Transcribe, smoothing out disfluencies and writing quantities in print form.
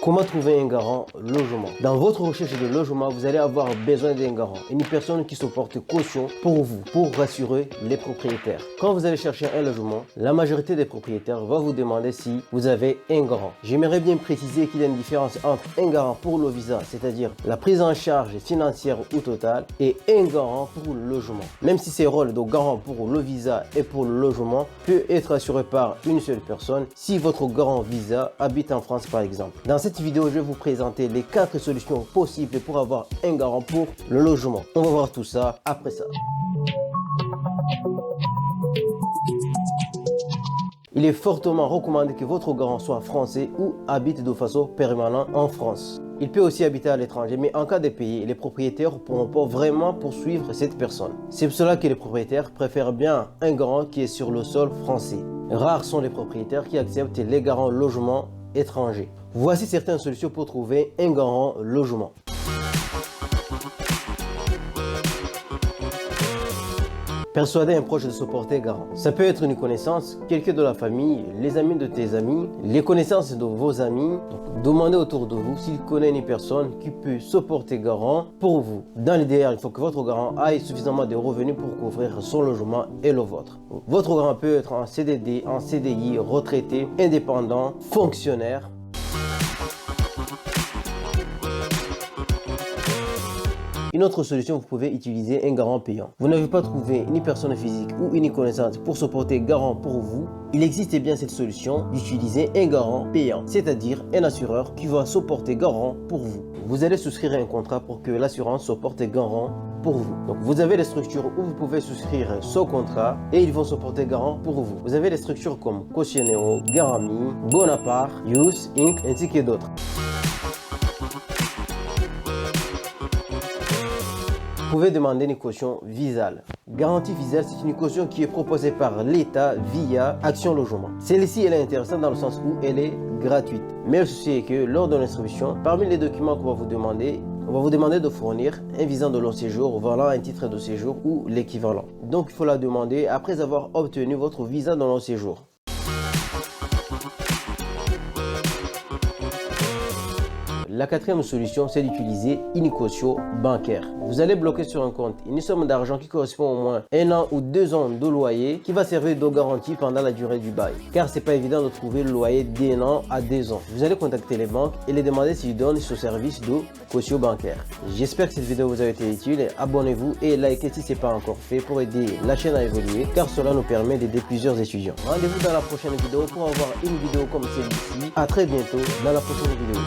Comment trouver un garant logement? Dans votre recherche de logement, vous allez avoir besoin d'un garant, une personne qui se porte caution pour vous, pour rassurer les propriétaires. Quand vous allez chercher un logement, la majorité des propriétaires va vous demander si vous avez un garant. J'aimerais bien préciser qu'il y a une différence entre un garant pour le visa, c'est-à-dire la prise en charge financière ou totale, et un garant pour le logement. Même si ces rôles de garant pour le visa et pour le logement peut être assuré par une seule personne, si votre garant visa habite en France par exemple. Dans cette vidéo, je vais vous présenter les 4 solutions possibles pour avoir un garant pour le logement. On va voir tout ça après ça. Il est fortement recommandé que votre garant soit français ou habite de façon permanente en France. Il peut aussi habiter à l'étranger, mais en cas de pays, les propriétaires ne pourront pas vraiment poursuivre cette personne. C'est pour cela que les propriétaires préfèrent bien un garant qui est sur le sol français. Rares sont les propriétaires qui acceptent les garants logement étrangers. Voici certaines solutions pour trouver un garant logement. Persuader un proche de se porter garant. Ça peut être une connaissance, quelqu'un de la famille, les amis de tes amis, les connaissances de vos amis. Donc, demandez autour de vous s'il connaît une personne qui peut se porter garant pour vous. Dans l'idéal, il faut que votre garant ait suffisamment de revenus pour couvrir son logement et le vôtre. Votre garant peut être en CDD, en CDI, retraité, indépendant, fonctionnaire. Une autre solution, vous pouvez utiliser un garant payant. Vous n'avez pas trouvé une personne physique ou une connaissance pour se porter garant pour vous. Il existe bien cette solution d'utiliser un garant payant, c'est-à-dire un assureur qui va se porter garant pour vous. Vous allez souscrire un contrat pour que l'assurance se porte garant pour vous. Donc vous avez les structures où vous pouvez souscrire ce contrat et ils vont se porter garant pour vous. Vous avez les structures comme Cautioneo, Garami, Bonaparte, Youth Inc. ainsi que d'autres. Vous pouvez demander une caution visale. Garantie visale, c'est une caution qui est proposée par l'État via Action Logement. Celle-ci, elle est intéressante dans le sens où elle est gratuite. Mais le souci est que lors de l'instruction, parmi les documents qu'on va vous demander, on va vous demander de fournir un visa de long séjour, voilà un titre de séjour ou l'équivalent. Donc il faut la demander après avoir obtenu votre visa de long séjour. La quatrième solution, c'est d'utiliser une caution bancaire. Vous allez bloquer sur un compte une somme d'argent qui correspond au moins 1 an ou 2 ans de loyer qui va servir de garantie pendant la durée du bail. Car c'est pas évident de trouver le loyer d'1 an à 2 ans. Vous allez contacter les banques et les demander s'ils donnent ce service de caution bancaire. J'espère que cette vidéo vous a été utile. Abonnez-vous et likez si ce n'est pas encore fait pour aider la chaîne à évoluer car cela nous permet d'aider plusieurs étudiants. Rendez-vous dans la prochaine vidéo pour avoir une vidéo comme celle-ci. À très bientôt dans la prochaine vidéo.